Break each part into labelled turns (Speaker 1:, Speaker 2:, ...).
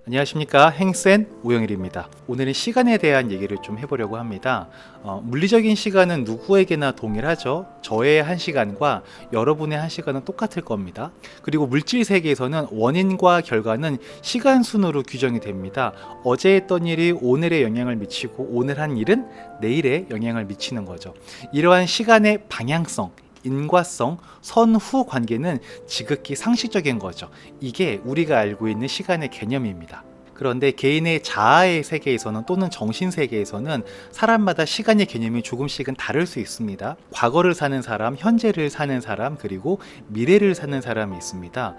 Speaker 1: 안녕하십니까, 행센 우영일입니다. 오늘은 시간에 대한 얘기를 좀 해보려고 합니다. 물리적인 시간은 누구에게나 동일하죠. 저의 1시간과 여러분의 1시간은 똑같을 겁니다. 그리고 물질 세계에서는 원인과 결과는 시간 순으로 규정이 됩니다. 어제 했던 일이 오늘에 영향을 미치고 오늘 한 일은 내일에 영향을 미치는 거죠. 이러한 시간의 방향성, 인과성, 선후 관계는 지극히 상식적인 거죠. 이게 우리가 알고 있는 시간의 개념입니다. 그런데 개인의 자아의 세계에서는 또는 정신 세계에서는 사람마다 시간의 개념이 조금씩은 다를 수 있습니다. 과거를 사는 사람, 현재를 사는 사람, 그리고 미래를 사는 사람이 있습니다.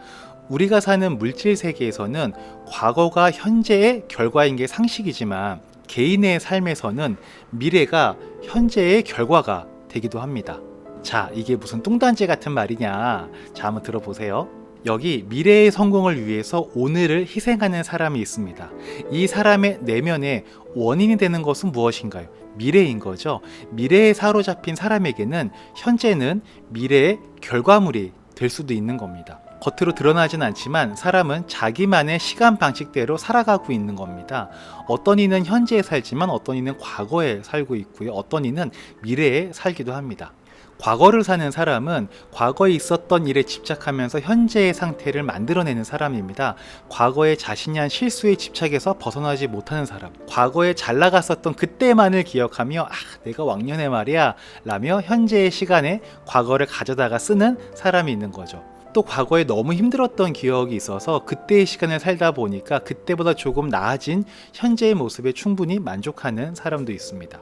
Speaker 1: 우리가 사는 물질 세계에서는 과거가 현재의 결과인 게 상식이지만 개인의 삶에서는 미래가 현재의 결과가 되기도 합니다. 자, 이게 무슨 뚱딴지 같은 말이냐? 자, 한번 들어보세요. 여기 미래의 성공을 위해서 오늘을 희생하는 사람이 있습니다. 이 사람의 내면에 원인이 되는 것은 무엇인가요? 미래인 거죠. 미래에 사로잡힌 사람에게는 현재는 미래의 결과물이 될 수도 있는 겁니다. 겉으로 드러나진 않지만 사람은 자기만의 시간 방식대로 살아가고 있는 겁니다. 어떤 이는 현재에 살지만 어떤 이는 과거에 살고 있고요. 어떤 이는 미래에 살기도 합니다. 과거를 사는 사람은 과거에 있었던 일에 집착하면서 현재의 상태를 만들어내는 사람입니다. 과거에 자신이 한 실수에 집착해서 벗어나지 못하는 사람, 과거에 잘 나갔었던 그때만을 기억하며 내가 왕년에 말이야 라며 현재의 시간에 과거를 가져다가 쓰는 사람이 있는 거죠. 또 과거에 너무 힘들었던 기억이 있어서 그때의 시간을 살다 보니까 그때보다 조금 나아진 현재의 모습에 충분히 만족하는 사람도 있습니다.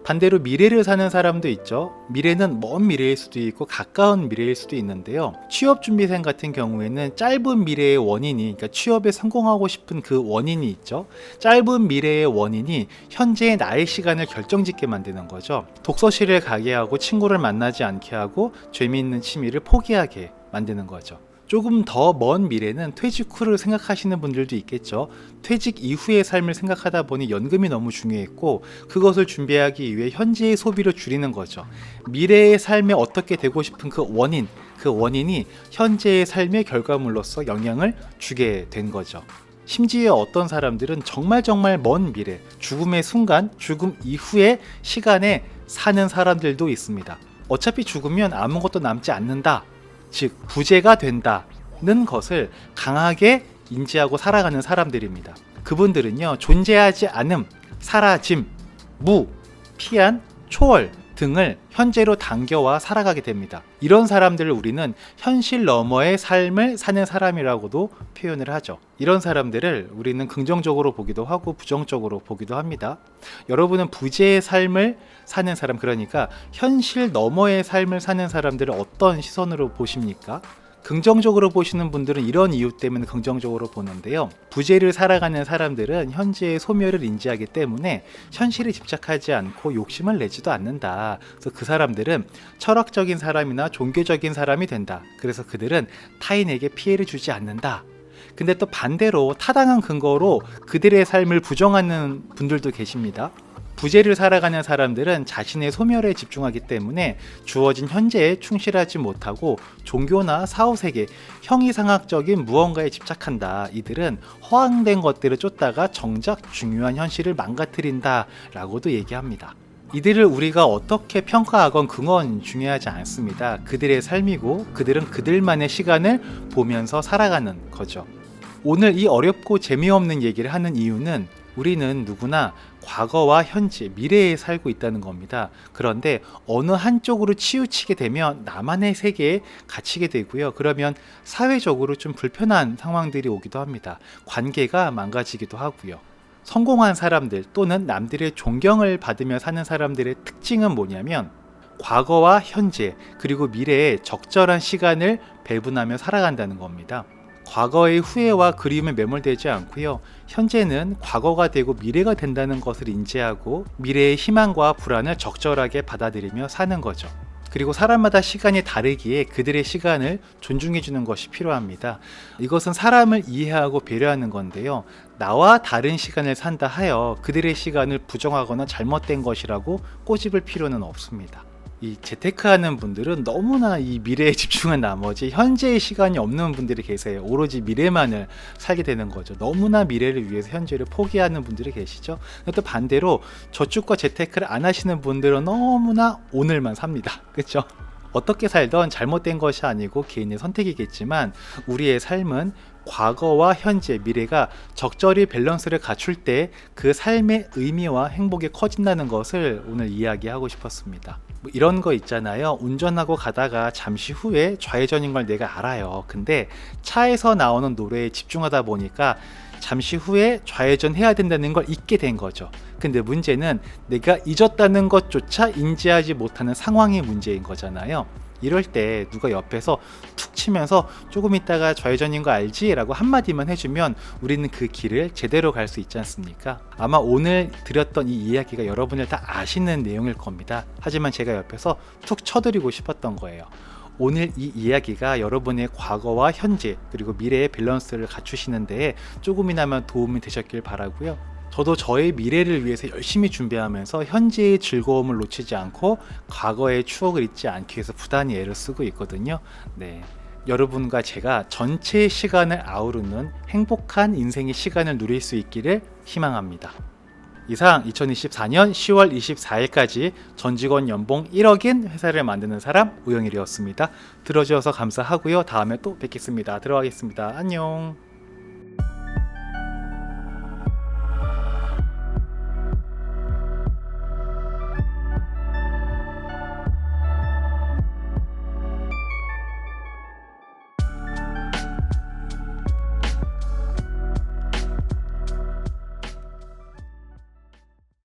Speaker 1: 반대로 미래를 사는 사람도 있죠. 미래는 먼 미래일 수도 있고 가까운 미래일 수도 있는데요. 취업준비생 같은 경우에는 짧은 미래의 원인이, 그러니까 취업에 성공하고 싶은 그 원인이 있죠. 짧은 미래의 원인이 현재의 나의 시간을 결정짓게 만드는 거죠. 독서실을 가게 하고 친구를 만나지 않게 하고 재미있는 취미를 포기하게 만드는 거죠. 조금 더 먼 미래는 퇴직 후를 생각하시는 분들도 있겠죠. 퇴직 이후의 삶을 생각하다 보니 연금이 너무 중요했고 그것을 준비하기 위해 현재의 소비를 줄이는 거죠. 미래의 삶에 어떻게 되고 싶은 그 원인이 현재의 삶의 결과물로서 영향을 주게 된 거죠. 심지어 어떤 사람들은 정말 먼 미래, 죽음의 순간, 죽음 이후의 시간에 사는 사람들도 있습니다. 어차피 죽으면 아무것도 남지 않는다, 즉 부재가 된다는 것을 강하게 인지하고 살아가는 사람들입니다. 그분들은요, 존재하지 않음, 사라짐, 무, 피한, 초월 등을 현재로 당겨와 살아가게 됩니다. 이런 사람들을 우리는 현실 너머의 삶을 사는 사람이라고도 표현을 하죠. 이런 사람들을 우리는 긍정적으로 보기도 하고 부정적으로 보기도 합니다. 여러분은 부재의 삶을 사는 사람, 그러니까 현실 너머의 삶을 사는 사람들을 어떤 시선으로 보십니까? 긍정적으로 보시는 분들은 이런 이유 때문에 긍정적으로 보는데요. 부재를 살아가는 사람들은 현재의 소멸을 인지하기 때문에 현실에 집착하지 않고 욕심을 내지도 않는다. 그래서 그 사람들은 철학적인 사람이나 종교적인 사람이 된다. 그래서 그들은 타인에게 피해를 주지 않는다. 근데 또 반대로 타당한 근거로 그들의 삶을 부정하는 분들도 계십니다. 부재를 살아가는 사람들은 자신의 소멸에 집중하기 때문에 주어진 현재에 충실하지 못하고 종교나 사후세계, 형이상학적인 무언가에 집착한다. 이들은 허황된 것들을 쫓다가 정작 중요한 현실을 망가뜨린다 라고도 얘기합니다. 이들을 우리가 어떻게 평가하건 그건 중요하지 않습니다. 그들의 삶이고 그들은 그들만의 시간을 보면서 살아가는 거죠. 오늘 이 어렵고 재미없는 얘기를 하는 이유는 우리는 누구나 과거와 현재, 미래에 살고 있다는 겁니다. 그런데 어느 한쪽으로 치우치게 되면 나만의 세계에 갇히게 되고요. 그러면 사회적으로 좀 불편한 상황들이 오기도 합니다. 관계가 망가지기도 하고요. 성공한 사람들 또는 남들의 존경을 받으며 사는 사람들의 특징은 뭐냐면 과거와 현재 그리고 미래에 적절한 시간을 배분하며 살아간다는 겁니다. 과거의 후회와 그리움에 매몰되지 않고요. 현재는 과거가 되고 미래가 된다는 것을 인지하고 미래의 희망과 불안을 적절하게 받아들이며 사는 거죠. 그리고 사람마다 시간이 다르기에 그들의 시간을 존중해 주는 것이 필요합니다. 이것은 사람을 이해하고 배려하는 건데요. 나와 다른 시간을 산다 하여 그들의 시간을 부정하거나 잘못된 것이라고 꼬집을 필요는 없습니다. 이 재테크하는 분들은 너무나 이 미래에 집중한 나머지 현재의 시간이 없는 분들이 계세요. 오로지 미래만을 살게 되는 거죠. 너무나 미래를 위해서 현재를 포기하는 분들이 계시죠. 또 반대로 저축과 재테크를 안 하시는 분들은 너무나 오늘만 삽니다. 그렇죠? 어떻게 살던 잘못된 것이 아니고 개인의 선택이겠지만 우리의 삶은 과거와 현재, 미래가 적절히 밸런스를 갖출 때 그 삶의 의미와 행복이 커진다는 것을 오늘 이야기하고 싶었습니다. 뭐 이런 거 있잖아요. 운전하고 가다가 잠시 후에 좌회전인 걸 내가 알아요. 근데 차에서 나오는 노래에 집중하다 보니까 잠시 후에 좌회전 해야 된다는 걸 잊게 된 거죠. 근데 문제는 내가 잊었다는 것조차 인지하지 못하는 상황이 문제인 거잖아요. 이럴 때 누가 옆에서 툭 치면서 조금 있다가 좌회전인 거 알지? 라고 한마디만 해주면 우리는 그 길을 제대로 갈 수 있지 않습니까? 아마 오늘 드렸던 이 이야기가 여러분들 다 아시는 내용일 겁니다. 하지만 제가 옆에서 툭 쳐드리고 싶었던 거예요. 오늘 이 이야기가 여러분의 과거와 현재 그리고 미래의 밸런스를 갖추시는 데에 조금이나마 도움이 되셨길 바라고요. 저도 저의 미래를 위해서 열심히 준비하면서 현재의 즐거움을 놓치지 않고 과거의 추억을 잊지 않기 위해서 부단히 애를 쓰고 있거든요. 네. 여러분과 제가 전체의 시간을 아우르는 행복한 인생의 시간을 누릴 수 있기를 희망합니다. 이상 2024년 10월 24일까지 전 직원 연봉 1억인 회사를 만드는 사람 우영일이었습니다. 들어주셔서 감사하고요. 다음에 또 뵙겠습니다. 들어가겠습니다. 안녕.